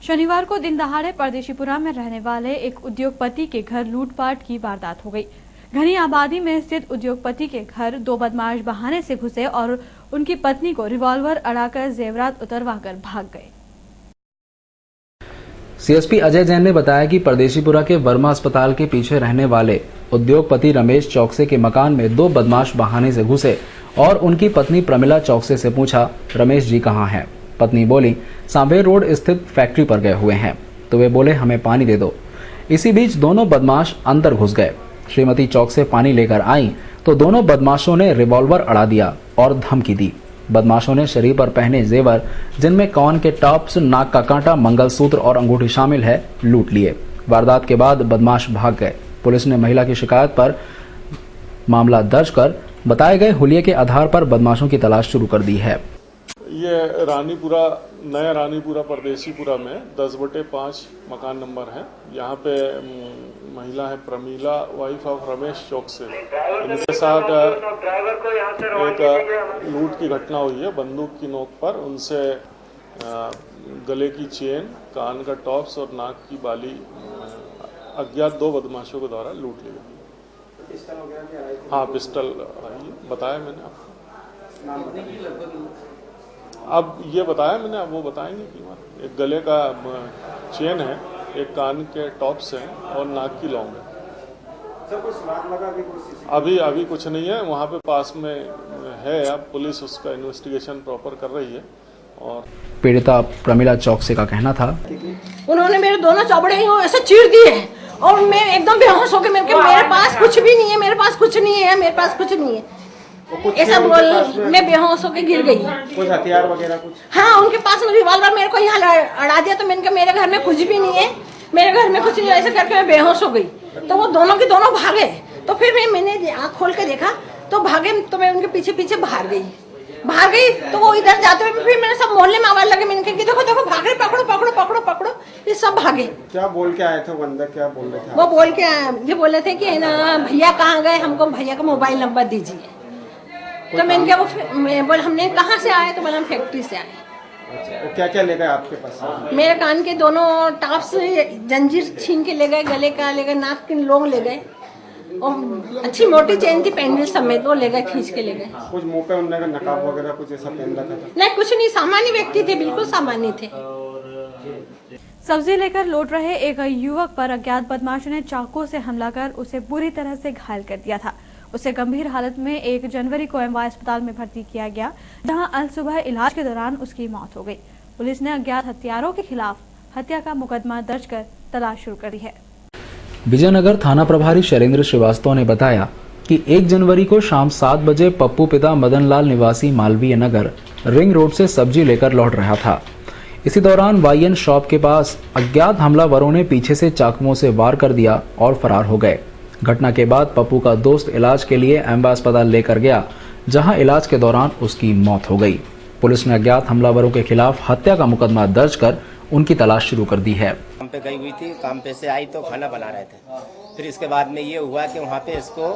शनिवार को दिन दहाड़े परदेशीपुरा में रहने वाले एक उद्योगपति के घर लूटपाट की वारदात हो गई। घनी आबादी में स्थित उद्योगपति के घर दो बदमाश बहाने से घुसे और उनकी पत्नी को रिवॉल्वर अड़ाकर जेवरात उतरवाकर भाग गए। सीएसपी अजय जैन ने बताया कि परदेशीपुरा के वर्मा अस्पताल के पीछे रहने वाले उद्योगपति रमेश चौकसे के मकान में दो बदमाश बहाने से घुसे और उनकी पत्नी प्रमिला चौकसे से पूछा, रमेश जी कहाँ हैं? पत्नी बोली, सांभेर रोड स्थित फैक्ट्री पर गए हुए हैं। तो वे बोले, हमें पानी दे दो। इसी बीच दोनों बदमाश अंदर घुस गए। श्रीमती चौकसे पानी लेकर आई तो दोनों बदमाशों ने रिवॉल्वर अड़ा दिया और धमकी दी। बदमाशों ने शरीर पर पहने जेवर, जिनमें कान के टॉप्स, नाक का कांटा, मंगलसूत्र और अंगूठी शामिल है, लूट लिए। वारदात के बाद बदमाश भाग गए। पुलिस ने महिला की शिकायत पर मामला दर्ज कर बताए गए हुलिये के आधार पर बदमाशों की तलाश शुरू कर दी है। ये रानीपुरा, नया रानीपुरा परदेशीपुरा में 10/5 मकान नंबर है। यहाँ पे महिला है प्रमीला, वाइफ ऑफ रमेश चौकसे। इनके साथ एक लूट की घटना हुई है। बंदूक की नोक पर उनसे गले की चेन, कान का टॉप्स और नाक की बाली अज्ञात दो बदमाशों के द्वारा लूट ली गई। हाँ, पिस्टल बताया मैंने आपको। अब ये बताया मैंने, अब वो बताएंगे कीमत। एक गले का चेन है, एक कान के टॉप्स हैं और नाक की लौंग है। अभी कुछ नहीं है। वहाँ पे पास में है, अब पुलिस उसका इन्वेस्टिगेशन प्रॉपर कर रही है। और पीड़िता प्रमिला चौकसे का कहना था, उन्होंने मेरे दोनों चौबड़े ऐसे चीर दिए और मैं एकदम बेहोश हो गई। मेरे पास कुछ भी नहीं है, मेरे पास कुछ नहीं है, मेरे पास कुछ नहीं है, ऐसा बोल मैं बेहोश होकर गिर गई। कुछ हथियार वगैरह कुछ? हाँ, उनके पास में रिवॉल्वर मेरे को यहाँ अड़ा दिया। तो मैंने कहा मेरे घर में कुछ भी नहीं है, मेरे घर में कुछ नहीं, ऐसे करके मैं बेहोश हो गई। तो वो दोनों के दोनों भागे। तो फिर मैंने आँख खोल के देखा तो भागे। तो मैं उनके पीछे पीछे भाग गई। तो वो इधर जाते हुए फिर मैंने सब मोहल्ले में आवाज लगे। मैंने कहा कि देखो देखो भाग रहे, पकड़ो पकड़ो पकड़ो पकड़ो। ये सब भागे। क्या बोल के आए थे वो अंदर? क्या बोल रहे थे वो? बोल के ये बोल रहे थे कि ना भैया कहाँ गए, हमको भैया का मोबाइल नंबर दीजिए। तो मैंने क्या वो बोले हमने कहाँ से आए? तो बोला हम फैक्ट्री से आए। अच्छा, क्या क्या ले गए आपके पास? मेरे कान के दोनों टॉप्स जंजीर छीन के ले गए, गले का ले गए, नाक के लोंग ले गए और अच्छी मोटी चेन थी पेंडल समेत, वो ले गए, खींच के ले गए। कुछ मुंह पे उन्होंने नकाब वगैरह कुछ ऐसा पहन रखा था? नहीं, कुछ नहीं, सामान्य व्यक्ति थे, बिल्कुल सामान्य थे। सब्जी लेकर लौट रहे एक युवक पर अज्ञात बदमाशों ने चाकू से हमला कर उसे बुरी तरह से घायल कर दिया था। उसे गंभीर हालत में 1 जनवरी को एमवाय अस्पताल में भर्ती किया गया, जहां अल सुबह इलाज के दौरान उसकी मौत हो गई। पुलिस ने अज्ञात हत्यारों के खिलाफ हत्या का मुकदमा दर्ज कर तलाश शुरू कर दी है। विजयनगर थाना प्रभारी शैलेंद्र श्रीवास्तव ने बताया कि 1 जनवरी को शाम 7 बजे पप्पू पिता मदनलाल निवासी मालवीय नगर रिंग रोड से सब्जी लेकर लौट रहा था। इसी दौरान वाईएन शॉप के पास अज्ञात हमलावरों ने पीछे से चाकुओं से वार कर दिया और फरार हो गए। घटना के बाद पप्पू का दोस्त इलाज के लिए एम्बा अस्पताल लेकर गया, जहां इलाज के दौरान उसकी मौत हो गई। पुलिस ने अज्ञात हमलावरों के खिलाफ हत्या का मुकदमा दर्ज कर उनकी तलाश शुरू कर दी है। काम पे गई हुई थी, काम पे से आई तो खाना बना रहे थे। फिर इसके बाद में ये हुआ कि वहाँ पे इसको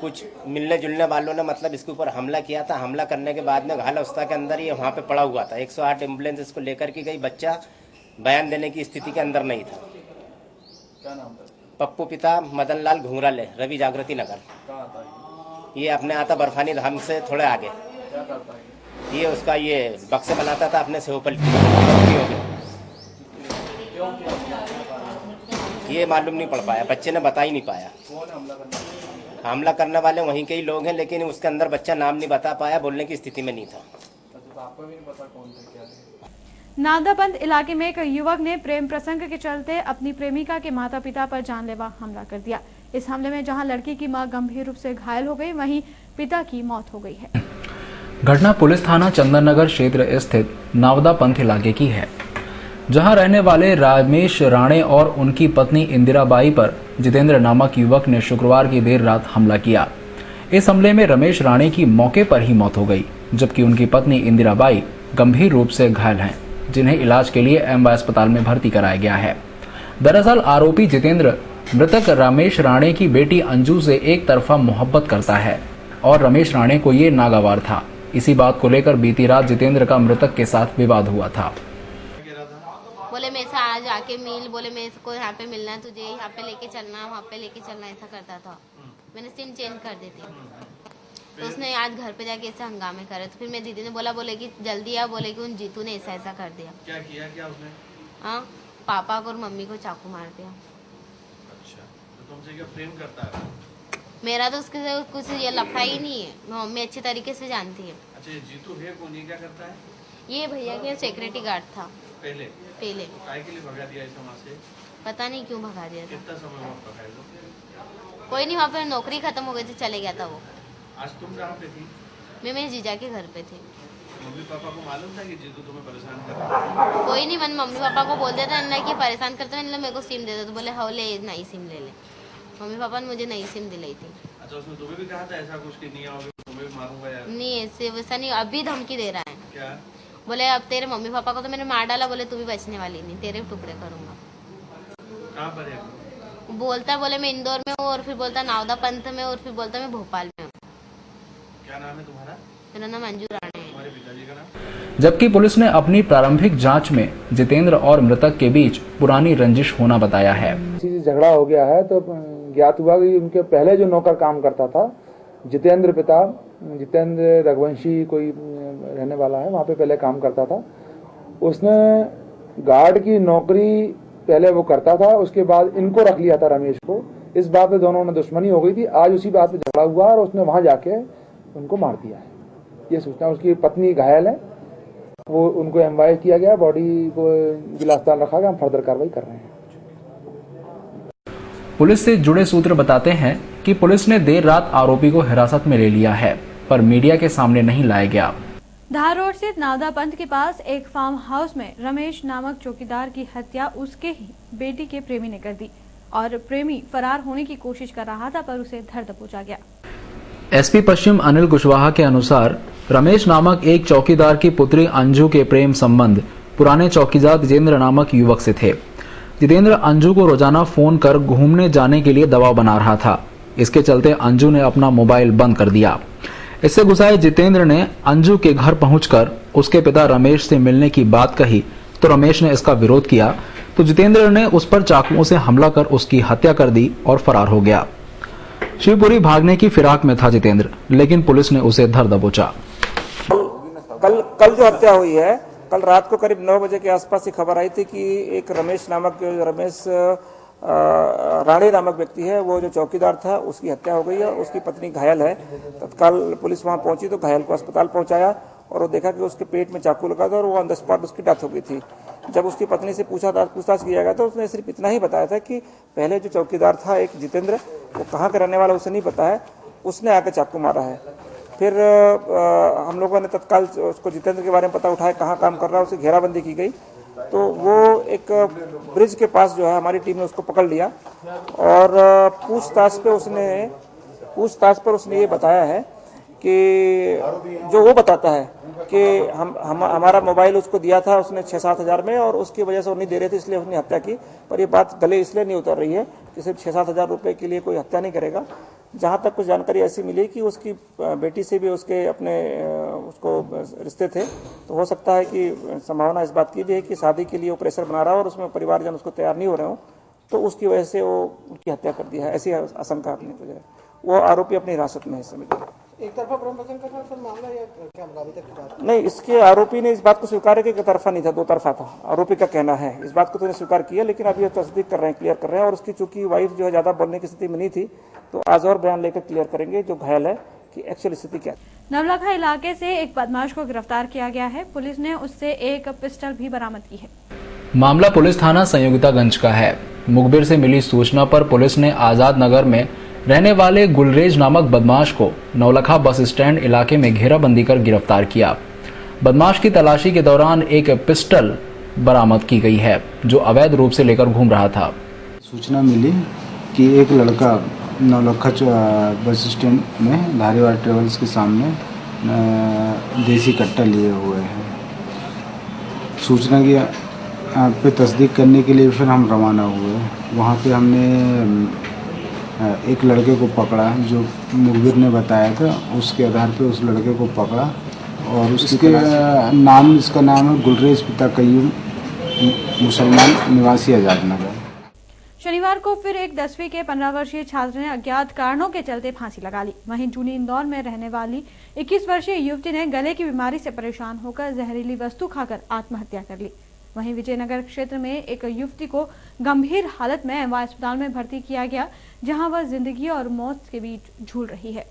कुछ मिलने जुलने वालों ने मतलब इसके ऊपर हमला किया था। हमला करने के बाद में घायल अवस्था के अंदर ये वहाँ पे पड़ा हुआ था। 108 एम्बुलेंस इसको लेकर के गई। बच्चा बयान देने की स्थिति के अंदर नहीं था। क्या नाम था? पप्पू पिता मदनलाल घुंघराले, रवि जागृति नगर। ये अपने आता बर्फानी धाम से थोड़े आगे। क्या करता है ये? उसका ये बक्से बनाता था अपने से ऊपर। ये मालूम नहीं पड़ पाया, बच्चे ने बता ही नहीं पाया। हमला करने वाले वहीं के ही लोग हैं, लेकिन उसके अंदर बच्चा नाम नहीं बता पाया, बोलने की स्थिति में नहीं था। आपको भी नहीं पता कौन थे क्या थे? नादाबंद इलाके में एक युवक ने प्रेम प्रसंग के चलते अपनी प्रेमिका के माता पिता पर जानलेवा हमला कर दिया। इस हमले में जहां लड़की की मां गंभीर रूप से घायल हो गई, वहीं पिता की मौत हो गई है। घटना पुलिस थाना चंदन नगर क्षेत्र स्थित नावदा पंथ इलाके की है, जहां रहने वाले रमेश राणे और उनकी पत्नी इंदिराबाई पर जितेंद्र नामक युवक ने शुक्रवार की देर रात हमला किया। इस हमले में रमेश राणे की मौके पर ही मौत हो गई, जबकि उनकी पत्नी इंदिराबाई गंभीर रूप से घायल हैं, जिन्हें इलाज के लिए एम्बा अस्पताल में भर्ती कराया गया है। दरअसल आरोपी जितेंद्र मृतक रमेश राणे की बेटी अंजू से एक तरफा मोहब्बत करता है और रमेश राणे को ये नागवार था। इसी बात को लेकर बीती रात जितेंद्र का मृतक के साथ विवाद हुआ था। बोले मेरे से आज आके मिल, बोले मेरे को यहाँ पे मिलना है, तुझे यहाँ पे लेके चलना, वहाँ पे लेके चलना, ऐसा करता था। मैंने सिम चेंज कर दी थी, तो उसने आज घर पे जाके ऐसे हंगामे करे। तो फिर मेरी दीदी ने बोला, बोले कि जल्दी आ, बोले कि उन जीतू ने ऐसा ऐसा कर दिया। क्या किया क्या उसने? हाँ, पापा को और मम्मी को चाकू मार दिया। अच्छा, तो तुमसे क्या प्रेम करता है? मेरा तो उसके से कुछ ये लफड़ा ही नहीं है, मम्मी अच्छी तरीके से जानती है। अच्छा, ये जीतू है कौन, ये क्या करता है? ये भैया के सिक्योरिटी गार्ड था पहले। काय के लिए भगा दिया इसे वहाँ से? पता नहीं क्यों भगा दिया था। कितना समय वहाँ पकाए? कोई नहीं, वहाँ पे नौकरी खत्म हो गई थी, चले गया था वो। आज तुम कहाँ पे थी? मैं मेरे जीजा के घर पे थी। मम्मी पापा को मालूम था कि जीतू तुम्हें परेशान कर रहा है? कोई नहीं, मैंने मम्मी पापा को बोल दिया था ना कि परेशान करते हैं, मेरे को सिम दे दो। तो बोले हाँ ले, नई सिम ले ले। मम्मी पापा ने मुझे नई सिम दिलाई थी। अच्छा, उसने तुम्हें भी कहा था ऐसा कुछ कि नहीं आओगे तुम्हें भी मारूंगा यार? नहीं, ऐसे वैसा नहीं, अभी धमकी दे रहा है। क्या बोले अब तेरे मम्मी पापा को तो मैंने मार डाला, बोले तू भी बचने वाली नहीं, तेरे टुकड़े करूंगा। कहाँ पर है? बोलता बोले मैं इंदौर में हूँ, और फिर बोलता नावदा पंथ में, और फिर बोलता मैं भोपाल में हूँ। क्या नाम है तुम्हारा? मेरा नाम अंजू राणे है। तुम्हारे पिताजी का नाम? जबकि पुलिस ने अपनी प्रारंभिक जांच में जितेंद्र और मृतक के बीच पुरानी रंजिश होना बताया है। झगड़ा हो गया है, तो ज्ञात हुआ कि उनके पहले जो नौकर काम करता था जितेंद्र, पिता जितेंद्र रघुवंशी कोई रहने वाला है, वहाँ पे पहले काम करता था। उसने गार्ड की नौकरी पहले वो करता था, उसके बाद इनको रख लिया था रमेश को। इस बात पे दोनों में दुश्मनी हो गई थी। आज उसी बात पे झगड़ा हुआ और उसने वहाँ जाके उनको मार दिया है, ये सूचना। उसकी पत्नी घायल है, वो उनको एमवाई किया गया, बॉडी को जिला अस्पताल रखा गया। हम फर्दर कार्रवाई कर रहे हैं। पुलिस से जुड़े सूत्र बताते हैं कि पुलिस ने देर रात आरोपी को हिरासत में ले लिया है, पर मीडिया के सामने नहीं लाया गया। धार रोड स्थित नावदा पंथ के पास एक फार्म हाउस में रमेश नामक चौकीदार की हत्या उसके ही बेटी के प्रेमी ने कर दी, और प्रेमी फरार होने की कोशिश कर रहा था, पर उसे धर दबोचा गया। एसपी पश्चिम अनिल कुशवाहा के अनुसार रमेश नामक एक चौकीदार की पुत्री अंजू के प्रेम संबंध पुराने चौकीदार जितेंद्र नामक युवक से थे। जितेंद्र अंजू को रोजाना फोन कर घूमने जाने के लिए दबाव बना रहा था। इसके चलते अंजू ने अपना मोबाइल बंद कर दिया। इससे गुस्साए जितेंद्र ने अंजू के घर पहुंचकर उसके पिता रमेश से मिलने की बात कही, तो रमेश ने इसका विरोध किया, तो जितेंद्र ने उस पर चाकुओं से हमला कर उसकी हत्या कर दी और फरार हो गया। शिवपुरी भागने की फिराक में था जितेंद्र, लेकिन पुलिस ने उसे धर दबोचा। कल जो हत्या हुई है, कल रात को करीब 9 बजे के आसपास ही खबर आई थी कि एक रमेश राणे नामक व्यक्ति है, वो जो चौकीदार था, उसकी हत्या हो गई है। उसकी पत्नी घायल है। तत्काल पुलिस वहां पहुंची तो घायल को अस्पताल पहुंचाया, और वो देखा कि उसके पेट में चाकू लगा था और वो ऑन द स्पॉट उसकी डेथ हो गई थी। जब उसकी पत्नी से पूछताछ किया गया तो उसने सिर्फ इतना ही बताया था कि पहले जो चौकीदार था एक जितेंद्र, वो कहाँ का रहने वाला उसे नहीं पता है, उसने आकर चाकू मारा है। फिर हम लोगों ने तत्काल उसको जितेंद्र के बारे में पता उठाया, कहाँ काम कर रहा है, उसे घेराबंदी की गई। तो वो एक ब्रिज के पास जो है हमारी टीम ने उसको पकड़ लिया, और पूछताछ पर उसने ये बताया है कि जो वो बताता है कि हमारा मोबाइल उसको दिया था उसने 6-7 हज़ार में, और उसकी वजह से वो नहीं दे रहे थे, इसलिए उसने हत्या की। पर ये बात गले इसलिए नहीं उतर रही है कि सिर्फ 6-7 हज़ार रुपये के लिए कोई हत्या नहीं करेगा। जहाँ तक कुछ जानकारी ऐसी मिली कि उसकी बेटी से भी उसको रिश्ते थे, तो हो सकता है कि संभावना इस बात की भी है कि शादी के लिए वो प्रेशर बना रहा हो और उसमें परिवारजन उसको तैयार नहीं हो रहे हो, तो उसकी वजह से वो उनकी हत्या कर दिया है, ऐसी आशंका अपनी तो है। वो आरोपी अपनी हिरासत में है इस समय। एक तरफा प्रेम पसंद करना सर मामला, या क्या अभी तक की बात नहीं, इसके आरोपी ने इस बात को स्वीकार है कि एक तरफा नहीं था, 2 तरफा था। आरोपी का कहना है, इस बात को तो स्वीकार किया, लेकिन अभी तस्दीक कर रहे हैं, क्लियर कर रहे हैं। और उसकी चूंकि वाइफ जो है ज्यादा बोलने की स्थिति में नहीं थी, तो आज और बयान लेकर क्लियर करेंगे जो घायल है कि एक्चुअल स्थिति क्या है। नवलखा इलाके से एक बदमाश को गिरफ्तार किया गया है। पुलिस ने उससे एक पिस्टल भी बरामद की है। मामला पुलिस थाना संयोगितागंज का है। मुखबिर से मिली सूचना पर पुलिस ने आजाद नगर में रहने वाले गुलरेज नामक बदमाश को नवलखा बस स्टैंड इलाके में घेराबंदी कर गिरफ्तार किया। बदमाश की तलाशी के दौरान एक पिस्टल बरामद की गई है, जो अवैध रूप से लेकर घूम रहा था। सूचना मिली कि एक लड़का नवलखा बस स्टैंड में धारीवाल ट्रेवल्स के सामने देसी कट्टा लिए हुए हैं। सूचना की पे तस्दीक करने के लिए फिर हम रवाना हुए। वहाँ पे हमने एक लड़के को पकड़ा जो मुखबिर ने बताया था, उसके आधार पे उस लड़के को पकड़ा, और उसका नाम है गुलरेज पिता कय्यूम मुसलमान निवासी आजाद नगर। शनिवार को फिर एक 10वीं के 15 वर्षीय छात्र ने अज्ञात कारणों के चलते फांसी लगा ली। वहीं जूनी इंदौर में रहने वाली 21 वर्षीय युवती ने गले की बीमारी से परेशान होकर जहरीली वस्तु खाकर आत्महत्या कर ली। वहीं विजयनगर क्षेत्र में एक युवती को गंभीर हालत में एमवाय अस्पताल में भर्ती किया गया, जहां वह जिंदगी और मौत के बीच झूल रही है।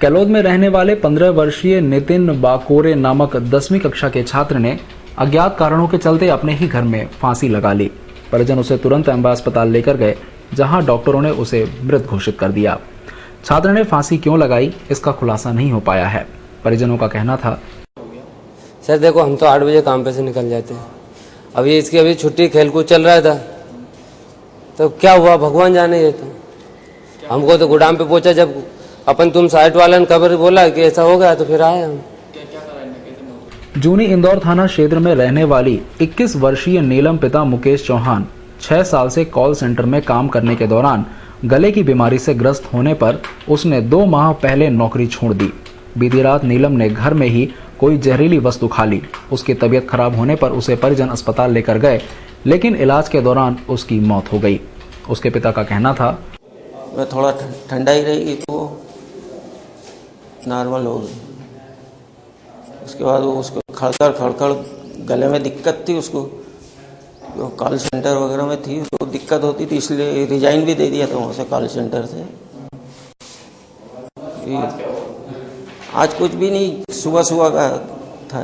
कैलोद में रहने वाले 15 वर्षीय नितिन बाकोरे नामक 10वीं कक्षा के छात्र ने अज्ञात कारणों के चलते अपने ही घर में फांसी लगा ली। परिजन उसे तुरंत एमवाय अस्पताल लेकर गए, जहां डॉक्टरों ने उसे मृत घोषित कर दिया। छात्र ने फांसी क्यों लगाई, इसका खुलासा नहीं हो पाया है। परिजनों का कहना था, सर देखो, हम तो 8 बजे काम पे से निकल जाते हैं। अभी इसकी अभी छुट्टी खेलकूद चल रहा था, तो क्या हुआ भगवान जाने। ये तो हमको तो गोदाम पे पहुंचा, जब अपन तुम साइट वाला ने खबर बोला कि ऐसा हो गया, तो फिर आए हम। जूनी इंदौर थाना क्षेत्र में रहने वाली 21 वर्षीय नीलम पिता मुकेश चौहान 6 साल से कॉल सेंटर में काम करने के दौरान गले की बीमारी से ग्रस्त होने पर उसने 2 माह पहले नौकरी छोड़ दी। बीती रात नीलम ने घर में ही कोई जहरीली वस्तु खा ली। उसकी तबीयत खराब होने पर उसे परिजन अस्पताल लेकर गए, लेकिन इलाज के दौरान उसकी मौत हो गई। उसके पिता का कहना था, मैं थोड़ा ठंडा ही रहेगी तो नॉर्मल हो गई। उसके बाद वो उसको खड़खड़ गले में दिक्कत थी, उसको कॉल सेंटर वगैरह में थी तो दिक्कत होती थी, इसलिए रिजाइन भी दे दिया था वहाँ से कॉल सेंटर से। आज कुछ भी नहीं, सुबह का था,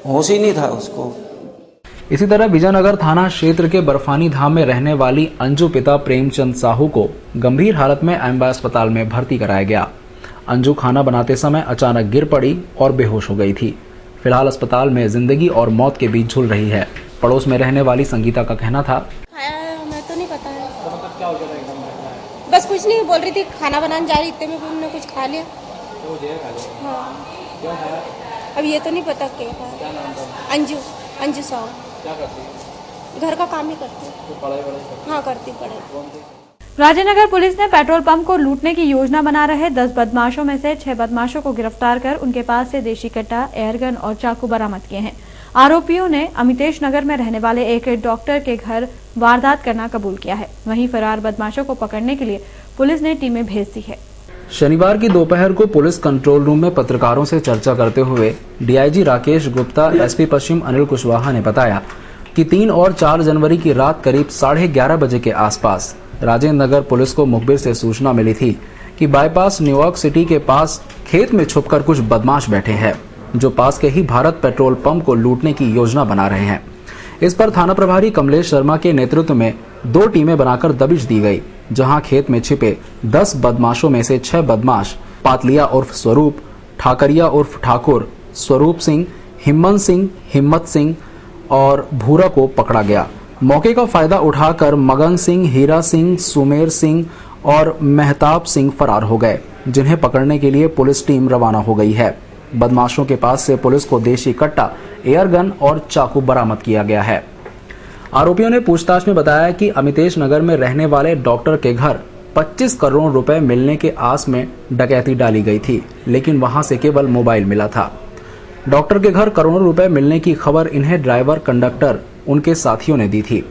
होश ही नहीं था उसको। इसी तरह विजयनगर थाना क्षेत्र के बर्फानी धाम में रहने वाली अंजू पिता प्रेमचंद साहू को गंभीर हालत में एमवाय अस्पताल में भर्ती कराया गया। अंजू खाना बनाते समय अचानक गिर पड़ी और बेहोश हो गई थी। फिलहाल अस्पताल में जिंदगी और मौत के बीच झूल रही है। पड़ोस में रहने वाली संगीता का कहना था, मैं तो नहीं पता है, तो मतलब क्या हो गया एकदम? बस कुछ नहीं, बोल रही थी खाना बनाने जा रही, इतने में उन्होंने कुछ खा लिया। हाँ, क्यों खाया? अब ये तो नहीं पता क्या खाया। अंजू साहू। क्या करती है? घर का काम ही करती है। तो पढ़ाई हाँ करती पढ़ाई। राजेनगर पुलिस ने पेट्रोल पंप को लूटने की योजना बना रहे 10 बदमाशों में से 6 बदमाशों को गिरफ्तार कर उनके पास से देशी कट्टा, एयरगन और चाकू बरामद किए हैं। आरोपियों ने अमितेश नगर में रहने वाले एक डॉक्टर के घर वारदात करना कबूल किया है। वहीं फरार बदमाशों को पकड़ने के लिए पुलिस ने टीमें भेज दी है। शनिवार की दोपहर को पुलिस कंट्रोल रूम में पत्रकारों से चर्चा करते हुए डीआईजी राकेश गुप्ता, एसपी पश्चिम अनिल कुशवाहा ने बताया कि 3 और 4 जनवरी की रात करीब 11:30 बजे के आसपास राजेंद्र नगर पुलिस को मुखबिर से सूचना मिली थी कि बाईपास न्यूयॉर्क सिटी के पास खेत में छुपकर कुछ बदमाश बैठे हैं, जो पास के ही भारत पेट्रोल पंप को लूटने की योजना बना रहे हैं। इस पर थाना प्रभारी कमलेश शर्मा के नेतृत्व में 2 टीमें बनाकर दबिश दी गई, जहां खेत में छिपे 10 बदमाशों में से 6 बदमाश पातलिया उर्फ स्वरूप, ठाकरिया उर्फ ठाकुर, स्वरूप सिंह, हिम्मत सिंह और भूरा को पकड़ा गया। मौके का फायदा उठाकर मगन सिंह, हीरा सिंह, सुमेर सिंह और मेहताब सिंह फरार हो गए, जिन्हें पकड़ने के लिए पुलिस टीम रवाना हो गई है। बदमाशों के पास से पुलिस को देशी कट्टा, एयरगन और चाकू बरामद किया गया है। आरोपियों ने पूछताछ में बताया कि अमितेश नगर में रहने वाले डॉक्टर के घर 25 करोड़ रुपए मिलने के आस में डकैती डाली गई थी, लेकिन वहां से केवल मोबाइल मिला था। डॉक्टर के घर करोड़ों रुपए मिलने की खबर इन्हें ड्राइवर, कंडक्टर, उनके साथियों ने दी थी।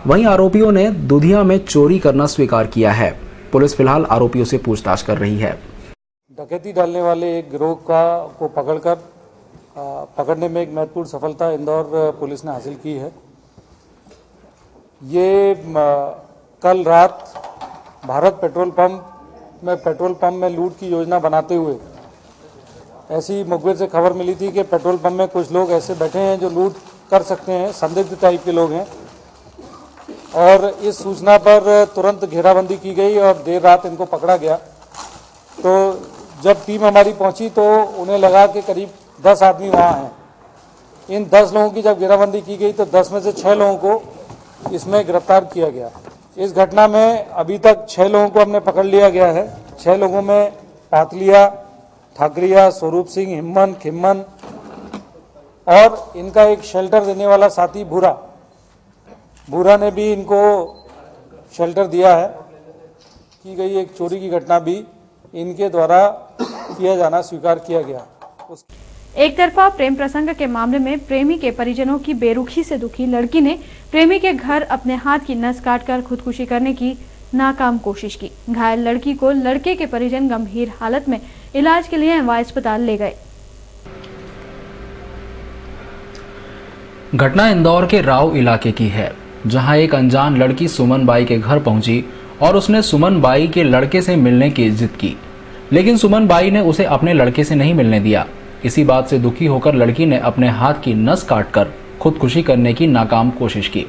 वहीं आरोपियों ने दूधिया में चोरी करना स्वीकार किया है। पुलिस फिलहाल आरोपियों से पूछताछ कर रही है। डकैती डालने वाले एक गिरोह को पकड़ने में एक महत्वपूर्ण सफलता इंदौर पुलिस ने हासिल की है। ये कल रात भारत पेट्रोल पंप में लूट की योजना बनाते हुए ऐसी मुखबिर से खबर मिली थी कि पेट्रोल पंप में कुछ लोग ऐसे बैठे हैं जो लूट कर सकते हैं, संदिग्ध टाइप के लोग हैं, और इस सूचना पर तुरंत घेराबंदी की गई और देर रात इनको पकड़ा गया। तो जब टीम हमारी पहुंची तो उन्हें लगा कि करीब 10 आदमी वहाँ हैं। इन 10 लोगों की जब घेराबंदी की गई तो 10 में से 6 लोगों को इसमें गिरफ्तार किया गया। इस घटना में अभी तक 6 लोगों को हमने पकड़ लिया गया है। 6 लोगों में पातलिया, ठाकरिया, स्वरूप सिंह, खिम्मन और इनका एक शेल्टर देने वाला साथी भूरा ने भी इनको शेल्टर दिया है। की गई एक चोरी की घटना भी इनके द्वारा किया जाना स्वीकार किया गया। एक तरफा प्रेम प्रसंग के मामले में प्रेमी के परिजनों की बेरुखी से दुखी लड़की ने प्रेमी के घर अपने हाथ की नस काटकर खुदकुशी करने की नाकाम कोशिश की। घायल लड़की को लड़के के परिजन गंभीर हालत में इलाज के लिए एमवाय अस्पताल ले गए। घटना इंदौर के राव इलाके की है, जहां एक अनजान लड़की सुमन बाई के घर पहुंची और उसने सुमन बाई के लड़के से मिलने की जिद की, लेकिन सुमन बाई ने उसे अपने लड़के से नहीं मिलने दिया। इसी बात से दुखी होकर लड़की ने अपने हाथ की नस काटकर खुदकुशी करने की नाकाम कोशिश की।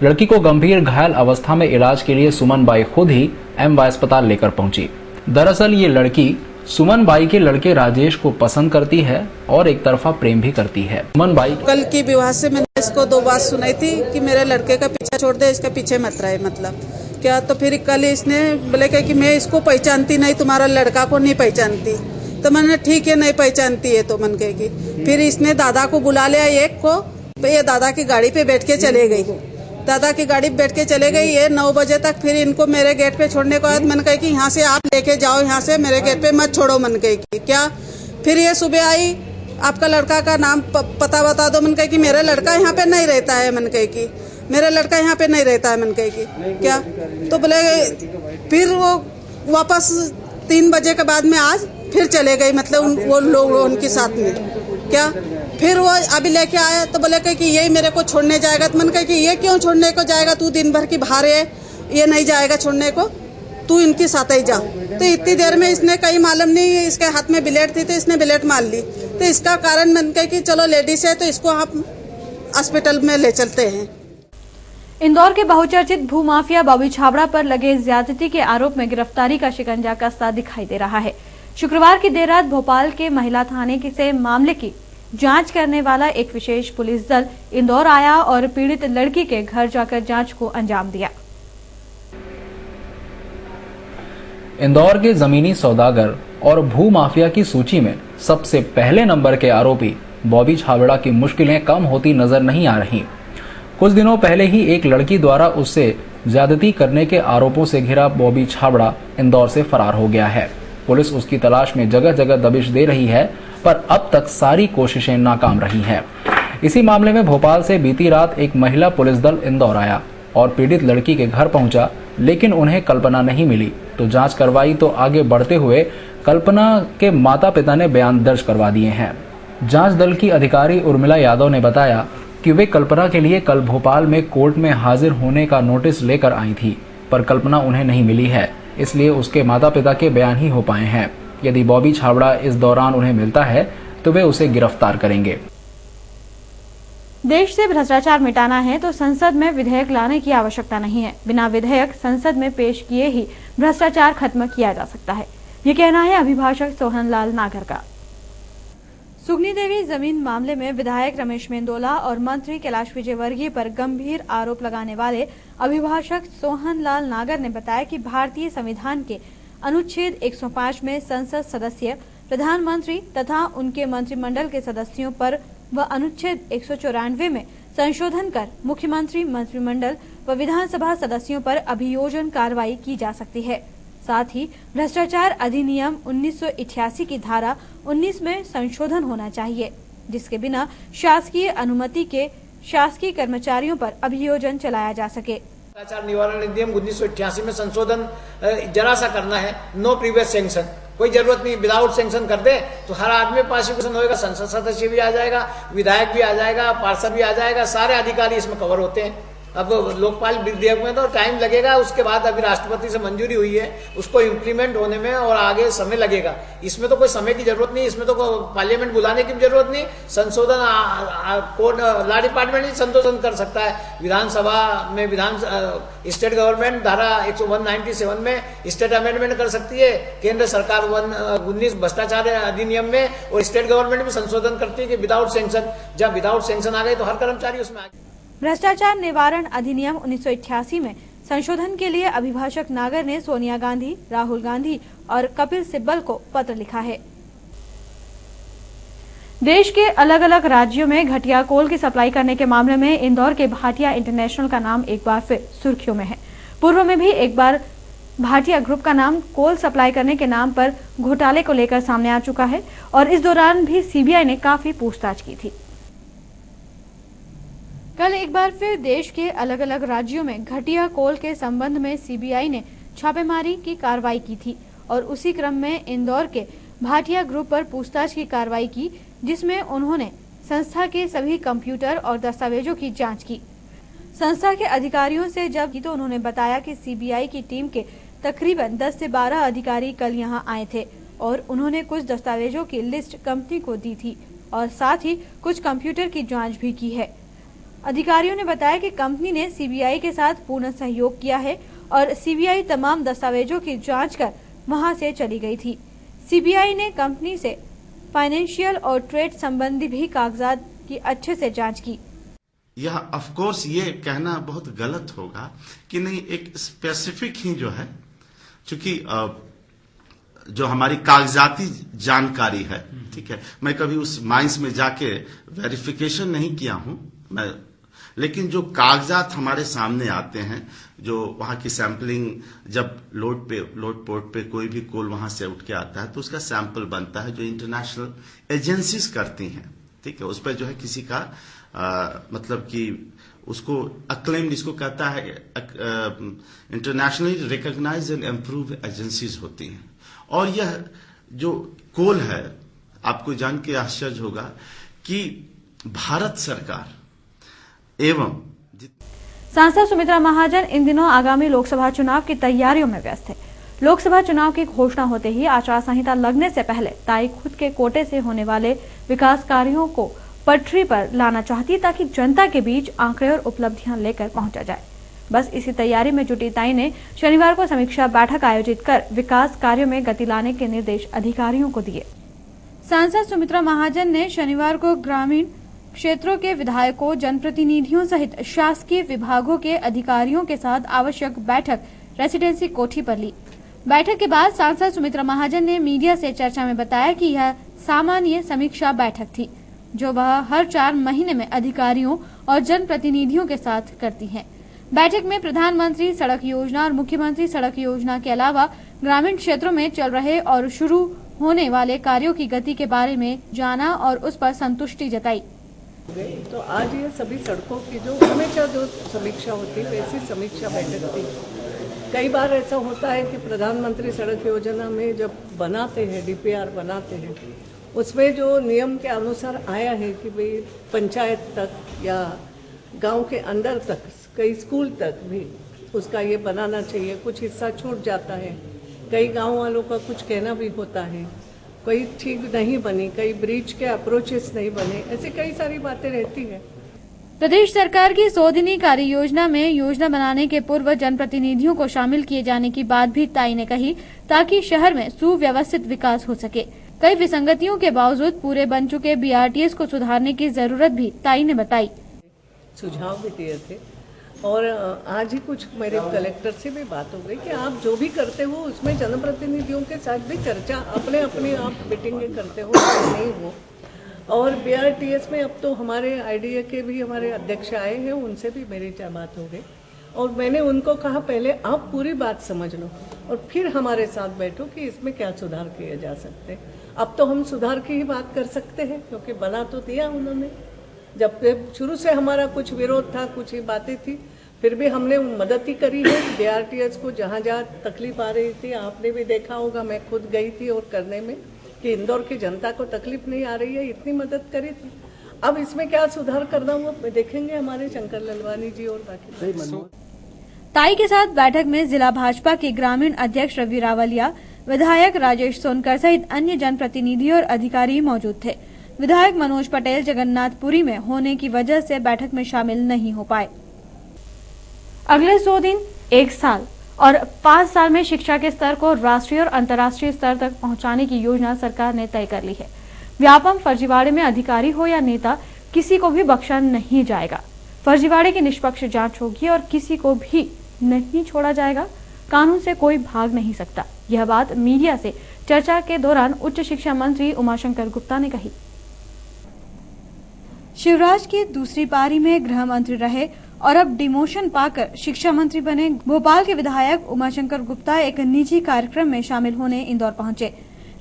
लड़की को गंभीर घायल अवस्था में इलाज के लिए सुमन बाई खुद ही एमवाय अस्पताल लेकर पहुंची। दरअसल ये लड़की सुमन बाई के लड़के राजेश को पसंद करती है और एक तरफा प्रेम भी करती है। सुमन बाई कल की विवाह से मैंने इसको 2 बात सुनाई थी कि मेरे लड़के का पीछा छोड़ दे, इसका पीछे मत रहे, मतलब क्या। तो फिर कल इसने बोले कि मैं इसको पहचानती नहीं, तुम्हारा लड़का को नहीं पहचानती। तो मैंने ठीक है, नहीं पहचानती है तो मन कहेगी। फिर इसने दादा को बुला लिया एक को, तो ये दादा की गाड़ी पे बैठ के चले गई। दादा की गाड़ी पे बैठ के चले गई। ये 9 बजे तक फिर इनको मेरे गेट पे छोड़ने को आया। मन कही कि यहाँ से आप लेके जाओ, यहाँ से मेरे गेट पे मत छोड़ो, मन कही कि क्या। फिर ये सुबह आई, आपका लड़का का नाम पता बता दो। मन कही कि मेरा लड़का यहाँ पे नहीं रहता है, मन कही कि मेरा लड़का यहाँ पे नहीं रहता है, मन कही कि क्या। तो बोले फिर वो वापस 3 बजे के बाद में आज फिर चले गई, मतलब वो लोग उनके साथ में क्या। फिर वो अभी लेके आया तो बोले कि यही मेरे को छोड़ने जाएगा। तो मन कहे कि ये क्यों छोड़ने को जाएगा, तू दिन भर की बाहर है, ये नहीं जाएगा छोड़ने को, तू इनके साथ ही जा। तो इतनी देर में इसने कहीं मालूम नहीं, इसके हाथ में ब्लेड थी तो इसने ब्लेड मार ली। तो इसका कारण मन कहे कि चलो लेडीज है तो इसको हम हॉस्पिटल में ले चलते हैं। इंदौर के बहुचर्चित भूमाफिया बॉबी छाबड़ा पर लगे ज्यादती के आरोप में गिरफ्तारी का शिकंजा कसता दिखाई दे रहा है। शुक्रवार की देर रात भोपाल के महिला थाने से मामले की जांच करने वाला एक विशेष पुलिस दल इंदौर आया और पीड़ित लड़की के घर जाकर जांच को अंजाम दिया। इंदौर के जमीनी सौदागर और भूमाफिया की सूची में सबसे पहले नंबर के आरोपी बॉबी छाबड़ा की मुश्किलें कम होती नजर नहीं आ रही। कुछ दिनों पहले ही एक लड़की द्वारा उससे ज्यादती करने के आरोपों से घिरा बॉबी छाबड़ा इंदौर से फरार हो गया है। पुलिस उसकी तलाश में जगह जगह दबिश दे रही है, पर अब तक सारी कोशिशें नाकाम रही हैं। इसी मामले में भोपाल से बीती रात एक महिला पुलिस दल इंदौर आया और पीड़ित लड़की के घर पहुंचा, लेकिन उन्हें कल्पना नहीं मिली। तो जांच करवाई तो आगे बढ़ते हुए कल्पना के माता पिता ने बयान दर्ज करवा दिए हैं। जांच दल की अधिकारी उर्मिला यादव ने बताया कि वे कल्पना के लिए कल भोपाल में कोर्ट में हाजिर होने का नोटिस लेकर आई थी, पर कल्पना उन्हें नहीं मिली है, इसलिए उसके माता पिता के बयान ही हो पाए हैं। यदि बॉबी छाबड़ा इस दौरान उन्हें मिलता है तो वे उसे गिरफ्तार करेंगे। देश से भ्रष्टाचार मिटाना है तो संसद में विधेयक लाने की आवश्यकता नहीं है। बिना विधेयक संसद में पेश किए ही भ्रष्टाचार खत्म किया जा सकता है, ये कहना है अभिभाषक सोहनलाल नागर का। सुगनी देवी जमीन मामले में विधायक रमेश मेंदोला और मंत्री कैलाश विजयवर्गीय पर गंभीर आरोप लगाने वाले अभिभाषक सोहनलाल नागर ने बताया कि भारतीय संविधान के अनुच्छेद 105 में संसद सदस्य, प्रधानमंत्री तथा उनके मंत्रिमंडल के सदस्यों पर व अनुच्छेद 194 में संशोधन कर मुख्यमंत्री, मंत्रिमंडल व विधानसभा सदस्यों पर अभियोजन कार्रवाई की जा सकती है। साथ ही भ्रष्टाचार अधिनियम 1988 की धारा 19 में संशोधन होना चाहिए, जिसके बिना शासकीय अनुमति के शासकीय कर्मचारियों पर अभियोजन चलाया जा सके। भ्रष्टाचार निवारण अधिनियम 1988 में संशोधन जरा सा करना है, नो प्रीवियस सैंक्शन, कोई जरूरत नहीं, विदाउट सैंक्शन कर दे तो हर आदमी पासिफिकेशन होएगा, संसद सदस्य भी आ जाएगा, विधायक भी आ जाएगा, पार्षद भी आ जाएगा, सारे अधिकारी इसमें कवर होते हैं। अब लोकपाल विधेयक में तो टाइम लगेगा, उसके बाद अभी राष्ट्रपति से मंजूरी हुई है, उसको इम्प्लीमेंट होने में और आगे समय लगेगा। इसमें तो कोई समय की जरूरत नहीं, इसमें तो पार्लियामेंट बुलाने की भी जरूरत नहीं, संशोधन कोर्ट लॉ डिपार्टमेंट ही संशोधन कर सकता है। विधानसभा में स्टेट गवर्नमेंट धारा 197 में स्टेट अमेंडमेंट कर सकती है, केंद्र सरकार 19 भ्रष्टाचार अधिनियम में और स्टेट गवर्नमेंट में संशोधन करती है कि विदाउट सैंक्शन। जब विदाउट सैंक्शन आ गए तो हर कर्मचारी उसमें आ गए। भ्रष्टाचार निवारण अधिनियम 1988 में संशोधन के लिए अभिभाषक नागर ने सोनिया गांधी, राहुल गांधी और कपिल सिब्बल को पत्र लिखा है। देश के अलग अलग राज्यों में घटिया कोल की सप्लाई करने के मामले में इंदौर के भाटिया इंटरनेशनल का नाम एक बार फिर सुर्खियों में है। पूर्व में भी एक बार भाटिया ग्रुप का नाम कोल सप्लाई करने के नाम पर घोटाले को लेकर सामने आ चुका है और इस दौरान भी सीबीआई ने काफी पूछताछ की थी। कल एक बार फिर देश के अलग अलग राज्यों में घटिया कोल के संबंध में सीबीआई ने छापेमारी की कार्रवाई की थी और उसी क्रम में इंदौर के भाटिया ग्रुप पर पूछताछ की कार्रवाई की, जिसमें उन्होंने संस्था के सभी कंप्यूटर और दस्तावेजों की जांच की। संस्था के अधिकारियों से जब की तो उन्होंने बताया कि सीबीआई की टीम के तकरीबन 10 से 12 अधिकारी कल यहां आए थे और उन्होंने कुछ दस्तावेजों की लिस्ट कंपनी को दी थी और साथ ही कुछ कंप्यूटर की जांच भी की है। अधिकारियों ने बताया कि कंपनी ने सीबीआई के साथ पूर्ण सहयोग किया है और सीबीआई तमाम दस्तावेजों की जांच कर वहां से चली गई थी। सीबीआई ने कंपनी से फाइनेंशियल और ट्रेड संबंधी भी कागजात की अच्छे से जांच की। यह ऑफ कोर्स ये कहना बहुत गलत होगा कि नहीं, एक स्पेसिफिक ही जो है, चूंकि जो हमारी कागजाती जानकारी है, ठीक है, मैं कभी उस माइंस में जाके वेरिफिकेशन नहीं किया हूं मैं, लेकिन जो कागजात हमारे सामने आते हैं, जो वहां की सैंपलिंग, जब लोड पोर्ट पे कोई भी कोल वहां से उठ के आता है तो उसका सैंपल बनता है जो इंटरनेशनल एजेंसीज करती हैं, ठीक है, उस पर जो है किसी का मतलब कि उसको अक्लेम जिसको कहता है internationally recognised and improve agencies होती हैं। और यह जो कोल है, आपको जान के आश्चर्य होगा कि भारत सरकार एवं सांसद सुमित्रा महाजन इन दिनों आगामी लोकसभा चुनाव की तैयारियों में व्यस्त है। लोकसभा चुनाव की घोषणा होते ही आचार संहिता लगने से पहले ताई खुद के कोटे से होने वाले विकास कार्यों को पटरी पर लाना चाहती है ताकि जनता के बीच आंकड़े और उपलब्धियां लेकर पहुंचा जाए। बस इसी तैयारी में जुटी ताई ने शनिवार को समीक्षा बैठक आयोजित कर विकास कार्यों में गति लाने के निर्देश अधिकारियों को दिए। सांसद सुमित्रा महाजन ने शनिवार को ग्रामीण क्षेत्रों के विधायकों, जनप्रतिनिधियों सहित शासकीय विभागों के अधिकारियों के साथ आवश्यक बैठक रेसिडेंसी कोठी पर ली। बैठक के बाद सांसद सुमित्रा महाजन ने मीडिया से चर्चा में बताया कि यह सामान्य समीक्षा बैठक थी जो वह हर 4 महीने में अधिकारियों और जनप्रतिनिधियों के साथ करती हैं। बैठक में प्रधानमंत्री सड़क योजना और मुख्यमंत्री सड़क योजना के अलावा ग्रामीण क्षेत्रों में चल रहे और शुरू होने वाले कार्यों की गति के बारे में जाना और उस पर संतुष्टि जताई। तो आज ये सभी सड़कों की जो हमेशा जो समीक्षा होती है वैसी समीक्षा बैठक थी। कई बार ऐसा होता है कि प्रधानमंत्री सड़क योजना में जब बनाते हैं, डीपीआर बनाते हैं, उसमें जो नियम के अनुसार आया है कि भाई पंचायत तक या गांव के अंदर तक, कई स्कूल तक भी उसका ये बनाना चाहिए, कुछ हिस्सा छूट जाता है, कई गांव वालों का कुछ कहना भी होता है, कई ठीक नहीं बनी, कई ब्रिज के अप्रोचेस नहीं बने, ऐसी कई सारी बातें रहती है। प्रदेश सरकार की 100 दिनी कार्य योजना में योजना बनाने के पूर्व जनप्रतिनिधियों को शामिल किए जाने की बात भी ताई ने कही ताकि शहर में सुव्यवस्थित विकास हो सके। कई विसंगतियों के बावजूद पूरे बन चुके बीआरटीएस को सुधारने की जरूरत भी ताई ने बताई। सुझाव भी दिए थे और आज ही कुछ मेरे कलेक्टर से भी बात हो गई कि आप जो भी करते हो उसमें जनप्रतिनिधियों के साथ भी चर्चा, अपने अपने आप मीटिंगें करते हो नहीं हो। और बीआरटीएस में अब तो हमारे आईडीए के भी हमारे अध्यक्ष आए हैं, उनसे भी मेरी बात हो गई और मैंने उनको कहा पहले आप पूरी बात समझ लो और फिर हमारे साथ बैठो कि इसमें क्या सुधार किए जा सकते। अब तो हम सुधार की ही बात कर सकते हैं क्योंकि बना तो दिया उन्होंने। जब शुरू से हमारा कुछ विरोध था, कुछ ही बातें थी, फिर भी हमने मदद ही करी है बीआरटीएस को। जहाँ जहाँ तकलीफ आ रही थी, आपने भी देखा होगा, मैं खुद गई थी और करने में कि इंदौर की जनता को तकलीफ नहीं आ रही है, इतनी मदद करी थी। अब इसमें क्या सुधार करना वो देखेंगे हमारे शंकर ललवानी जी और बाकी। ताई के साथ बैठक में जिला भाजपा के ग्रामीण अध्यक्ष रवि रावलिया, विधायक राजेश सोनकर सहित अन्य जनप्रतिनिधि और अधिकारी मौजूद थे। विधायक मनोज पटेल जगन्नाथपुरी में होने की वजह से बैठक में शामिल नहीं हो पाए। अगले 100 दिन, 1 साल और 5 साल में शिक्षा के स्तर को राष्ट्रीय और अंतर्राष्ट्रीय स्तर तक पहुंचाने की योजना सरकार ने तय कर ली है। व्यापम फर्जीवाड़े में अधिकारी हो या नेता, किसी को भी बख्शा नहीं जाएगा। फर्जीवाड़े की निष्पक्ष जांच होगी और किसी को भी नहीं छोड़ा जाएगा। कानून से कोई भाग नहीं सकता। यह बात मीडिया से चर्चा के दौरान उच्च शिक्षा मंत्री उमाशंकर गुप्ता ने कही। शिवराज की दूसरी पारी में गृह मंत्री रहे और अब डिमोशन पाकर शिक्षा मंत्री बने भोपाल के विधायक उमाशंकर गुप्ता एक निजी कार्यक्रम में शामिल होने इंदौर पहुंचे।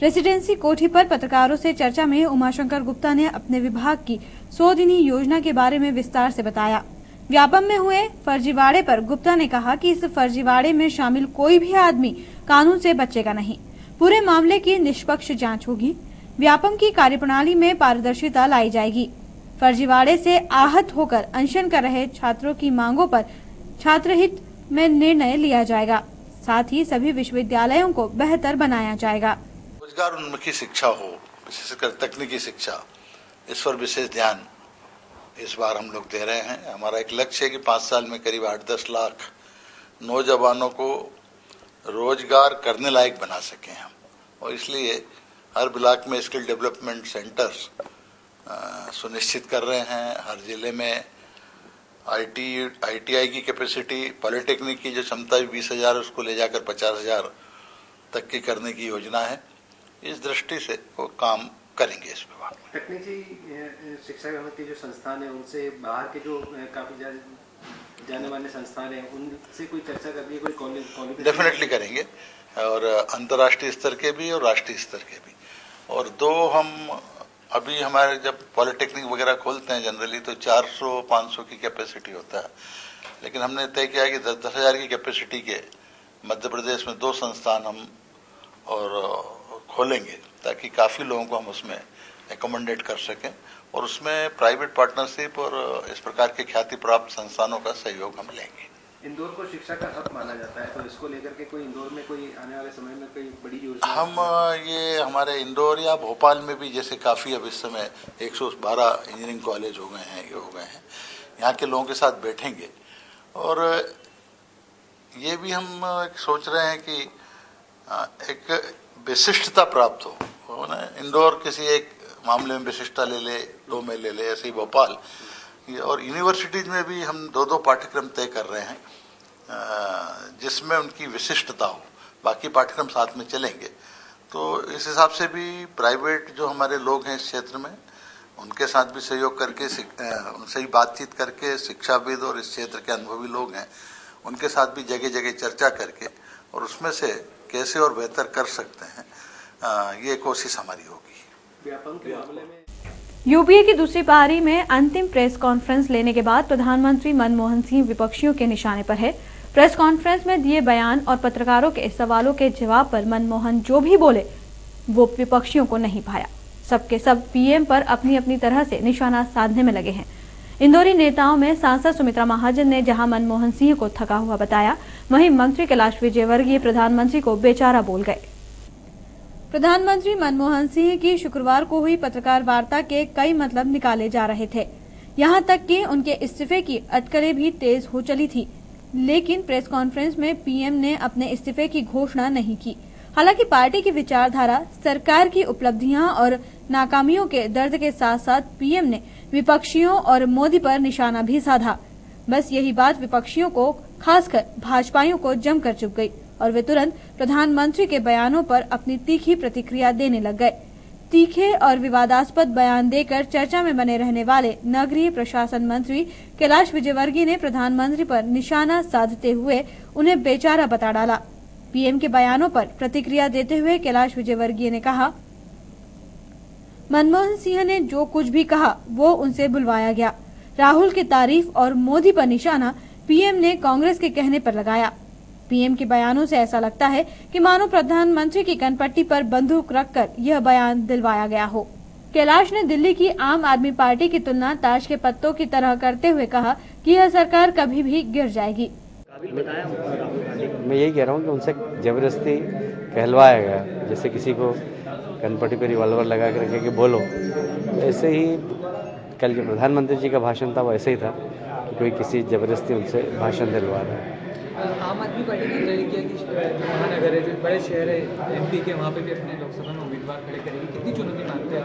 रेसिडेंसी कोठी पर पत्रकारों से चर्चा में उमाशंकर गुप्ता ने अपने विभाग की 100 दिनी योजना के बारे में विस्तार से बताया। व्यापम में हुए फर्जीवाड़े पर गुप्ता ने कहा कि इस फर्जीवाड़े में शामिल कोई भी आदमी कानून से बचेगा नहीं। पूरे मामले की निष्पक्ष जांच होगी। व्यापम की कार्यप्रणाली में पारदर्शिता लाई जाएगी। फर्जीवाड़े से आहत होकर अनशन कर रहे छात्रों की मांगों पर छात्रहित में निर्णय लिया जाएगा। साथ ही सभी विश्वविद्यालयों को बेहतर बनाया जाएगा। रोजगार उन्मुखी शिक्षा हो, विशेषकर तकनीकी शिक्षा, इस पर विशेष ध्यान इस बार हम लोग दे रहे हैं। हमारा एक लक्ष्य है कि 5 साल में करीब 8-10 लाख नौजवानों को रोजगार करने लायक बना सकें हम, और इसलिए हर ब्लॉक में स्किल डेवलपमेंट सेंटर्स सुनिश्चित कर रहे हैं। हर जिले में ITI की कैपेसिटी, पॉलिटेक्निक की जो क्षमता 20,000 उसको ले जाकर 50,000 तक की करने की योजना है। इस दृष्टि से वो काम करेंगे इस विभाग में। तकनीकी शिक्षा के जो संस्थान है उनसे बाहर के जो काफी जाने माने संस्थान है उनसे कोई चर्चा करनी है, कोई कॉलेज डेफिनेटली करेंगे, और अंतर्राष्ट्रीय स्तर के भी और राष्ट्रीय स्तर के भी। और हम अभी हमारे जब पॉलिटेक्निक वगैरह खोलते हैं जनरली तो 400-500 की कैपेसिटी होता है, लेकिन हमने तय किया कि 10,000 की कैपेसिटी के मध्य प्रदेश में 2 संस्थान हम और खोलेंगे, ताकि काफ़ी लोगों को हम उसमें एकोमोडेट कर सकें, और उसमें प्राइवेट पार्टनरशिप और इस प्रकार के ख्याति प्राप्त संस्थानों का सहयोग हम लेंगे। इंदौर को शिक्षा का हब माना जाता है, तो इसको लेकर के कोई इंदौर में कोई आने वाले समय में कोई बड़ी योजना? हम ये हमारे इंदौर या भोपाल में भी जैसे काफ़ी अब इस समय 112 इंजीनियरिंग कॉलेज हो गए हैं, यहाँ के लोगों के साथ बैठेंगे, और ये भी हम सोच रहे हैं कि एक विशिष्टता प्राप्त हो ना। इंदौर किसी एक मामले में विशिष्टता ले ले, 2 में ले ले, ऐसे ही भोपाल। और यूनिवर्सिटीज में भी हम 2-2 पाठ्यक्रम तय कर रहे हैं जिसमें उनकी विशिष्टता हो, बाकी पाठ्यक्रम साथ में चलेंगे। तो इस हिसाब से भी प्राइवेट जो हमारे लोग हैं इस क्षेत्र में, उनके साथ भी सहयोग करके, उनसे ही बातचीत करके, शिक्षाविद और इस क्षेत्र के अनुभवी लोग हैं उनके साथ भी जगह जगह चर्चा करके, और उसमें से कैसे और बेहतर कर सकते हैं, ये कोशिश हमारी होगी। व्यापम के मामले में यूपीए की दूसरी पारी में अंतिम प्रेस कॉन्फ्रेंस लेने के बाद प्रधानमंत्री मनमोहन सिंह विपक्षियों के निशाने पर है। प्रेस कॉन्फ्रेंस में दिए बयान और पत्रकारों के सवालों के जवाब पर मनमोहन जो भी बोले वो विपक्षियों को नहीं भाया। सबके सब पीएम पर अपनी अपनी तरह से निशाना साधने में लगे हैं। इंदौरी नेताओं में सांसद सुमित्रा महाजन ने जहां मनमोहन सिंह को थका हुआ बताया, वहीं मंत्री कैलाश विजयवर्गीय प्रधानमंत्री को बेचारा बोल गए। प्रधानमंत्री मनमोहन सिंह की शुक्रवार को हुई पत्रकार वार्ता के कई मतलब निकाले जा रहे थे। यहां तक कि उनके इस्तीफे की अटकलें भी तेज हो चली थी, लेकिन प्रेस कॉन्फ्रेंस में पीएम ने अपने इस्तीफे की घोषणा नहीं की। हालांकि पार्टी की विचारधारा, सरकार की उपलब्धियां और नाकामियों के दर्द के साथ साथ पीएम ने विपक्षियों और मोदी पर निशाना भी साधा। बस यही बात विपक्षियों को, खासकर भाजपाइयों को जमकर चुभ गई और वे तुरंत प्रधानमंत्री के बयानों पर अपनी तीखी प्रतिक्रिया देने लग गए। तीखे और विवादास्पद बयान देकर चर्चा में बने रहने वाले नगरीय प्रशासन मंत्री कैलाश विजयवर्गीय ने प्रधानमंत्री पर निशाना साधते हुए उन्हें बेचारा बता डाला। पीएम के बयानों पर प्रतिक्रिया देते हुए कैलाश विजयवर्गीय ने कहा, मनमोहन सिंह ने जो कुछ भी कहा वो उनसे बुलवाया गया। राहुल की तारीफ और मोदी पर निशाना पीएम ने कांग्रेस के कहने पर लगाया। पीएम के बयानों से ऐसा लगता है कि मानो प्रधानमंत्री की कनपट्टी पर बंदूक रखकर यह बयान दिलवाया गया हो। कैलाश ने दिल्ली की आम आदमी पार्टी की तुलना ताश के पत्तों की तरह करते हुए कहा कि यह सरकार कभी भी गिर जाएगी। मैं यही कह रहा हूँ कि उनसे जबरदस्ती कहलवाया गया, जैसे किसी को कनपट्टी पर रिवॉल्वर लगा कर रखे कि बोलो। ऐसे ही कल जो प्रधानमंत्री जी का भाषण था वो ऐसे ही था कि कोई किसी जबरदस्ती उनसे भाषण दिलवा रहा है। आम आदमी पार्टी ने तय किया कि जो महानगर है, जो बड़े शहर है एमपी के, वहाँ पे भी अपने लोकसभा में उम्मीदवार खड़े करेगी। कितनी चुनौती मानते हैं?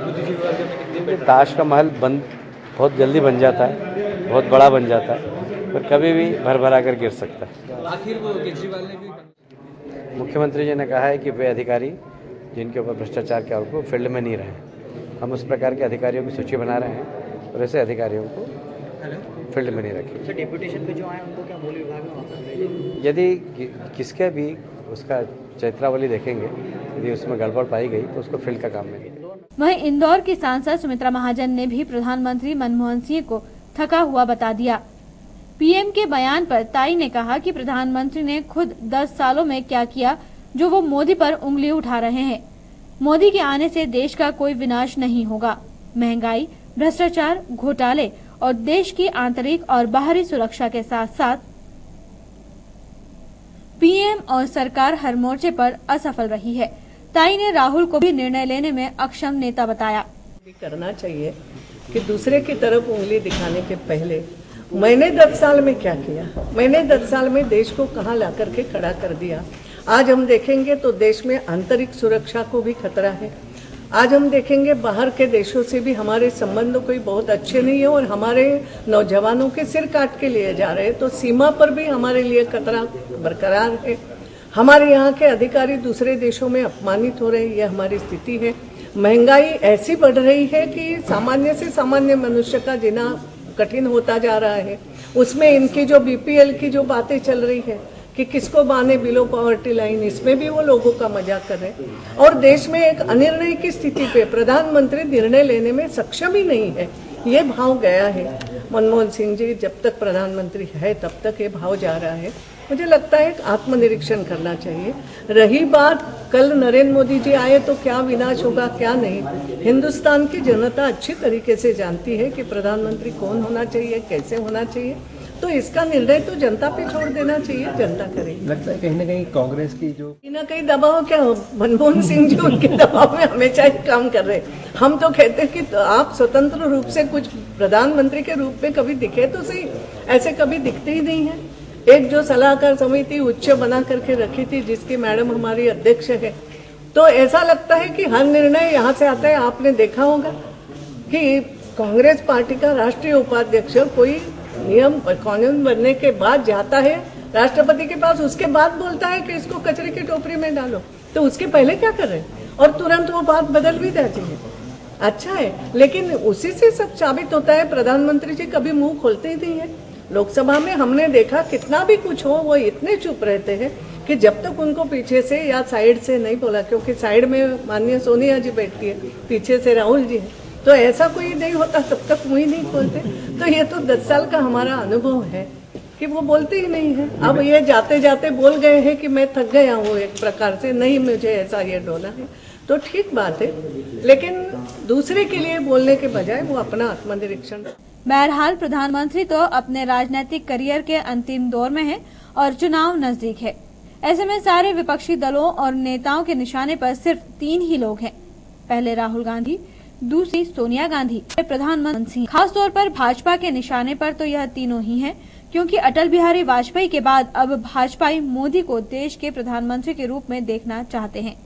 बुद्धिजीवी वर्ग में कितनी? ताश का महल बहुत जल्दी बन जाता है, बहुत बड़ा बन जाता है, पर कभी भी भर भरा कर गिर सकता है। आखिर वो केजरीवाल ने भी, मुख्यमंत्री जी ने कहा है कि वे अधिकारी जिनके ऊपर भ्रष्टाचार के आरोप फील्ड में नहीं रहे, हम उस प्रकार के अधिकारियों की सूची बना रहे हैं और ऐसे अधिकारियों को फील्ड में नहीं रखी। सर डेपुटेशन पे जो आए उनको क्या मूल विभाग में वापस भेजेंगे? यदि किसके भी उसका चैत्रावली देखेंगे, यदि उसमें गड़बड़ पाई गई तो उसको फील्ड का काम मिलेगा। वहीं इंदौर की सांसद सुमित्रा महाजन ने भी प्रधानमंत्री मनमोहन सिंह को थका हुआ बता दिया। पीएम के बयान पर ताई ने कहा कि प्रधानमंत्री ने खुद 10 सालों में क्या किया जो वो मोदी पर उंगली उठा रहे हैं। मोदी के आने से देश का कोई विनाश नहीं होगा। महंगाई, भ्रष्टाचार, घोटाले और देश की आंतरिक और बाहरी सुरक्षा के साथ साथ पीएम और सरकार हर मोर्चे पर असफल रही है। ताई ने राहुल को भी निर्णय लेने में अक्षम नेता बताया। करना चाहिए कि दूसरे की तरफ उंगली दिखाने के पहले मैंने 10 साल में क्या किया, मैंने 10 साल में देश को कहां ला करके खड़ा कर दिया। आज हम देखेंगे तो देश में आंतरिक सुरक्षा को भी खतरा है। आज हम देखेंगे बाहर के देशों से भी हमारे संबंध कोई बहुत अच्छे नहीं है और हमारे नौजवानों के सिर काट के लिए जा रहे हैं, तो सीमा पर भी हमारे लिए खतरा बरकरार है। हमारे यहाँ के अधिकारी दूसरे देशों में अपमानित हो रहे हैं, यह हमारी स्थिति है। महंगाई ऐसी बढ़ रही है कि सामान्य से सामान्य मनुष्य का जीना कठिन होता जा रहा है। उसमें इनकी जो बीपीएल की जो बातें चल रही है कि किसको बाने बिलो पॉवर्टी लाइन, इसमें भी वो लोगों का मजाक कर रहे हैं। और देश में एक अनिर्णय की स्थिति पे प्रधानमंत्री निर्णय लेने में सक्षम ही नहीं है, ये भाव गया है। मनमोहन सिंह जी जब तक प्रधानमंत्री है तब तक ये भाव जा रहा है। मुझे लगता है एक आत्मनिरीक्षण करना चाहिए। रही बात कल नरेंद्र मोदी जी आए तो क्या विनाश होगा क्या नहीं, हिंदुस्तान की जनता अच्छी तरीके से जानती है कि प्रधानमंत्री कौन होना चाहिए, कैसे होना चाहिए, तो इसका निर्णय तो जनता पे छोड़ देना चाहिए, जनता करेगी। लगता है कहीं ना कहीं कांग्रेस की जो कहीं ना कहीं दबाव, क्या मनमोहन सिंह जी उनके दबाव में हमेशा ही काम कर रहे हैं। हम तो कहते हैं कि तो आप स्वतंत्र रूप से कुछ प्रधानमंत्री के रूप में कभी दिखे तो सही, ऐसे कभी दिखते ही नहीं है। एक जो सलाहकार समिति उच्च बना करके रखी थी जिसकी मैडम हमारी अध्यक्ष है, तो ऐसा लगता है कि हर निर्णय यहाँ से आता है। आपने देखा होगा कि कांग्रेस पार्टी का राष्ट्रीय उपाध्यक्ष कोई नियम कानून बनने के बाद जाता है राष्ट्रपति के पास, उसके बाद बोलता है कि इसको कचरे की टोकरी में डालो, तो उसके पहले क्या कर रहे हैं और तुरंत वो बात बदल भी जाती है। अच्छा है, लेकिन उसी से सब साबित होता है प्रधानमंत्री जी कभी मुंह खोलते ही नहीं है। लोकसभा में हमने देखा कितना भी कुछ हो वो इतने चुप रहते हैं कि जब तक उनको पीछे से या साइड से नहीं बोला, क्योंकि साइड में माननीय सोनिया जी बैठती है, पीछे से राहुल जी है, तो ऐसा कोई नहीं होता तब तक मुंह ही नहीं खोलते। तो ये तो 10 साल का हमारा अनुभव है कि वो बोलते ही नहीं है। अब ये जाते जाते बोल गए हैं कि मैं थक गया हूँ एक प्रकार से, नहीं मुझे ऐसा ये डोला है, तो ठीक बात है, लेकिन दूसरे के लिए बोलने के बजाय वो अपना आत्मनिरीक्षण। बहरहाल प्रधानमंत्री तो अपने राजनीतिक करियर के अंतिम दौर में है और चुनाव नजदीक है। ऐसे में सारे विपक्षी दलों और नेताओं के निशाने पर सिर्फ 3 ही लोग हैं। पहले राहुल गांधी, दूसरी सोनिया गांधी, प्रधानमंत्री। खास तौर पर भाजपा के निशाने पर तो यह तीनों ही हैं, क्योंकि अटल बिहारी वाजपेयी के बाद अब भाजपा मोदी को देश के प्रधानमंत्री के रूप में देखना चाहते हैं।